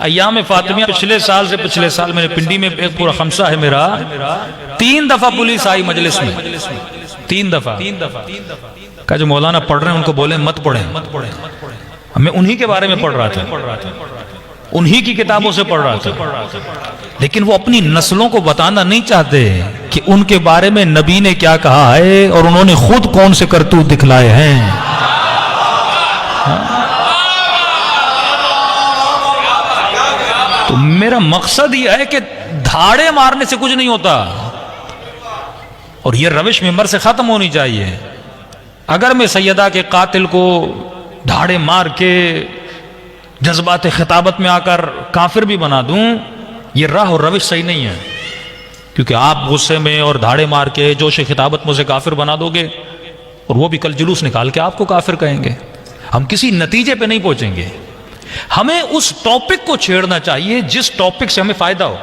ایام فاطمیہ پچھلے سال میرے پنڈی میں ایک پورا خمسہ ہے میرا، 3 دفعہ پولیس آئی مجلس میں، 3 دفعہ کہا جو مولانا پڑھ رہے ہیں ان کو بولیں مت پڑھیں۔ میں انہی کے بارے میں پڑھ رہا تھا، انہی کی کتابوں سے پڑھ رہا تھا، لیکن وہ اپنی نسلوں کو بتانا نہیں چاہتے کہ ان کے بارے میں نبی نے کیا کہا ہے اور انہوں نے خود کون سے کرتوت دکھلائے ہیں۔ تو میرا مقصد یہ ہے کہ دھاڑے مارنے سے کچھ نہیں ہوتا، اور یہ روش ممبر سے ختم ہونی چاہیے۔ اگر میں سیدہ کے قاتل کو دھاڑے مار کے جذبات خطابت میں آ کر کافر بھی بنا دوں، یہ راہ اور روش صحیح نہیں ہے، کیونکہ آپ غصے میں اور دھاڑے مار کے جوش خطابت مجھے کافر بنا دو گے، اور وہ بھی کل جلوس نکال کے آپ کو کافر کہیں گے، ہم کسی نتیجے پہ نہیں پہنچیں گے۔ ہمیں اس ٹاپک کو چھیڑنا چاہیے جس ٹاپک سے ہمیں فائدہ ہو،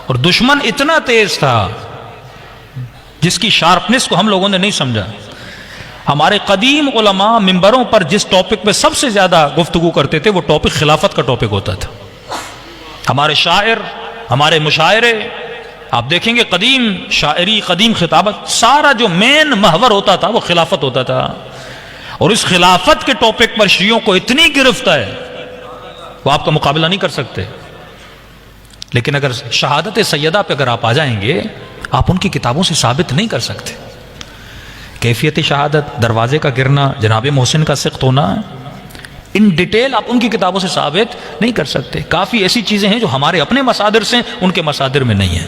اور دشمن اتنا تیز تھا جس کی شارپنس کو ہم لوگوں نے نہیں سمجھا۔ ہمارے قدیم علماء ممبروں پر جس ٹاپک پہ سب سے زیادہ گفتگو کرتے تھے وہ ٹاپک خلافت کا ٹاپک ہوتا تھا۔ ہمارے شاعر، ہمارے مشاعرے، آپ دیکھیں گے قدیم شاعری، قدیم خطابت، سارا جو مین محور ہوتا تھا وہ خلافت ہوتا تھا، اور اس خلافت کے ٹاپک پر شیعوں کو اتنی گرفت ہے وہ آپ کا مقابلہ نہیں کر سکتے۔ لیکن اگر شہادت سیدہ پہ اگر آپ آ جائیں گے، آپ ان کی کتابوں سے ثابت نہیں کر سکتے۔ کیفیت شہادت، دروازے کا گرنا، جناب محسن کا سقط ہونا، ان ڈیٹیل آپ ان کی کتابوں سے ثابت نہیں کر سکتے۔ کافی ایسی چیزیں ہیں جو ہمارے اپنے مصادر سے ان کے مصادر میں نہیں ہیں،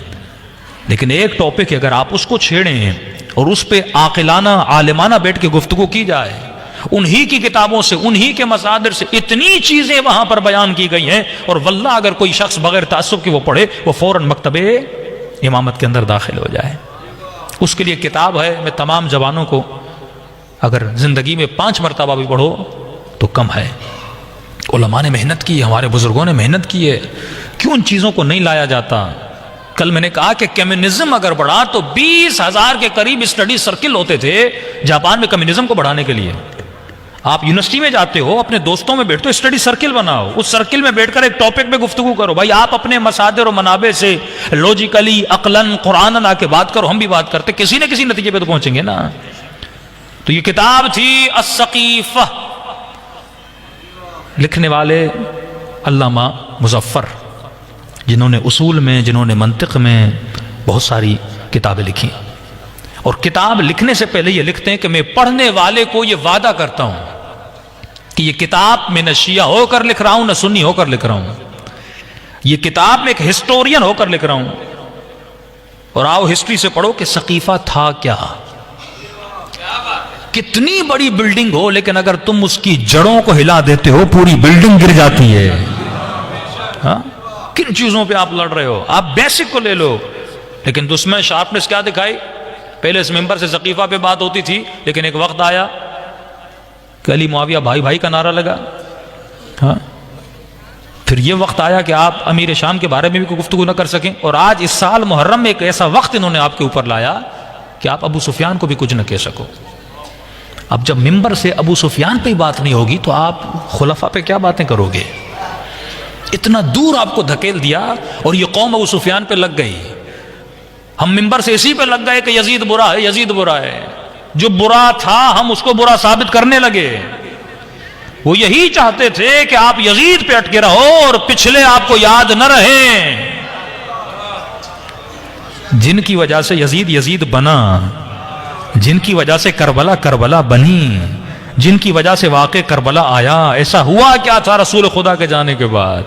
لیکن ایک ٹاپک اگر آپ اس کو چھیڑیں اور اس پہ عاقلانہ عالمانہ بیٹھ کے گفتگو کی جائے، انہی کی کتابوں سے، انہی کے مصادر سے اتنی چیزیں وہاں پر بیان کی گئی ہیں، اور واللہ اگر کوئی شخص بغیر تعصب کے وہ پڑھے، وہ فوراً مکتب امامت کے اندر داخل ہو جائے۔ اس کے لیے کتاب ہے، میں تمام جوانوں کو اگر زندگی میں 5 مرتبہ بھی پڑھو تو کم ہے۔ علماء نے محنت کی، ہمارے بزرگوں نے محنت کی ہے، کیوں ان چیزوں کو نہیں لایا جاتا؟ کل میں نے کہا کہ کمیونزم اگر بڑھا تو 20,000 کے قریب اسٹڈی سرکل ہوتے تھے جاپان میں کمیونزم کو بڑھانے کے لیے۔ آپ یونیورسٹی میں جاتے ہو، اپنے دوستوں میں بیٹھتے ہو، اسٹڈی سرکل بناؤ، اس سرکل میں بیٹھ کر ایک ٹاپک پہ گفتگو کرو۔ بھائی آپ اپنے مصادر و منابع سے لوجیکلی، عقلاً، قرآن آ کے بات کرو، ہم بھی بات کرتے، کسی نہ کسی نتیجے پہ تو پہنچیں گے نا۔ تو یہ کتاب تھی السقیفہ، لکھنے والے علامہ مظفر، جنہوں نے اصول میں، جنہوں نے منطق میں بہت ساری کتابیں لکھی، اور کتاب لکھنے سے پہلے یہ لکھتے ہیں کہ میں پڑھنے والے کو یہ وعدہ کرتا ہوں کہ یہ کتاب میں نہ شیعہ ہو کر لکھ رہا ہوں نہ سنی ہو کر لکھ رہا ہوں، یہ کتاب میں ایک ہسٹورین ہو کر لکھ رہا ہوں۔ اور آؤ ہسٹری سے پڑھو کہ سقیفہ تھا کیا۔ کتنی بڑی بلڈنگ ہو لیکن اگر تم اس کی جڑوں کو ہلا دیتے ہو پوری بلڈنگ گر جاتی ہے۔ ہاں؟ کن چیزوں پہ آپ لڑ رہے ہو؟ آپ بیسک کو لے لو، لیکن دشمن شارپنس کیا دکھائی؟ پہلے اس ممبر سے سقیفہ پہ بات ہوتی تھی، لیکن ایک وقت آیا کہ علی معاویہ بھائی بھائی کا نعرہ لگا۔ ہاں، پھر یہ وقت آیا کہ آپ امیر شام کے بارے میں بھی کوئی گفتگو نہ کر سکیں، اور آج اس سال محرم میں ایک ایسا وقت انہوں نے آپ کے اوپر لایا کہ آپ ابو سفیان کو بھی کچھ نہ کہہ سکو۔ اب جب ممبر سے ابو سفیان پہ بات نہیں ہوگی تو آپ خلفاء پہ کیا باتیں کرو گے؟ اتنا دور آپ کو دھکیل دیا، اور یہ قوم ابو سفیان پہ لگ گئی۔ ہم ممبر سے اسی پہ لگ گئے کہ یزید برا ہے، یزید برا ہے۔ جو برا تھا ہم اس کو برا ثابت کرنے لگے۔ وہ یہی چاہتے تھے کہ آپ یزید پہ اٹکے رہو اور پچھلے آپ کو یاد نہ رہیں، جن کی وجہ سے یزید یزید بنا، جن کی وجہ سے کربلا کربلا بنی، جن کی وجہ سے واقع کربلا آیا۔ ایسا ہوا کیا تھا رسول خدا کے جانے کے بعد؟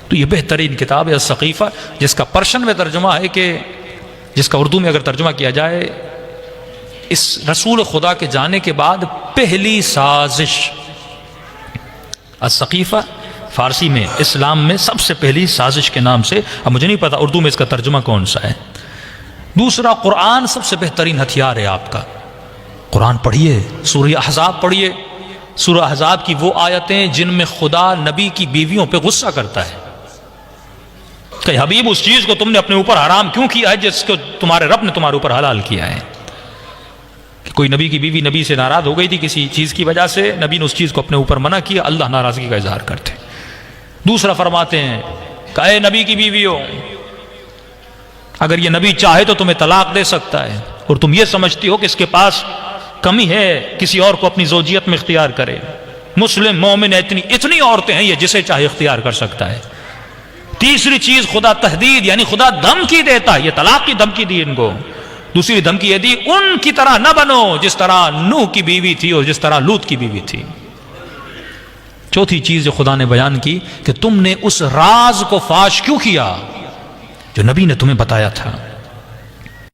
تو یہ بہترین کتاب ہے السقیفہ، جس کا پرشن میں ترجمہ ہے کہ جس کا اردو میں اگر ترجمہ کیا جائے، اس رسول خدا کے جانے کے بعد پہلی سازش۔ السقیفہ فارسی میں، اسلام میں سب سے پہلی سازش کے نام سے، اب مجھے نہیں پتا اردو میں اس کا ترجمہ کون سا ہے۔ دوسرا، قرآن سب سے بہترین ہتھیار ہے آپ کا۔ قرآن پڑھیے، سورہ احزاب پڑھیے، سورہ احزاب کی وہ آیتیں جن میں خدا نبی کی بیویوں پہ غصہ کرتا ہے کہ حبیب اس چیز کو تم نے اپنے اوپر حرام کیوں کیا ہے جس کو تمہارے رب نے تمہارے اوپر حلال کیا ہے۔ کہ کوئی نبی کی بیوی نبی سے ناراض ہو گئی تھی کسی چیز کی وجہ سے، نبی نے اس چیز کو اپنے اوپر منع کیا، اللہ ناراضگی کا اظہار کرتے۔ دوسرا فرماتے ہیں کہ اے نبی کی بیویوں، اگر یہ نبی چاہے تو تمہیں طلاق دے سکتا ہے، اور تم یہ سمجھتی ہو کہ اس کے پاس کمی ہے کسی اور کو اپنی زوجیت میں اختیار کرے، مسلم مومن اتنی عورتیں ہیں، یہ جسے چاہے اختیار کر سکتا ہے۔ تیسری چیز خدا تہدید، یعنی خدا دھمکی دیتا ہے، یہ طلاق کی دھمکی دی ان کو۔ دوسری دھمکی یہ دی ان کی طرح نہ بنو جس طرح نوح کی بیوی تھی اور جس طرح لوط کی بیوی تھی۔ چوتھی چیز جو خدا نے بیان کی کہ تم نے اس راز کو فاش کیوں کیا جو نبی نے تمہیں بتایا تھا۔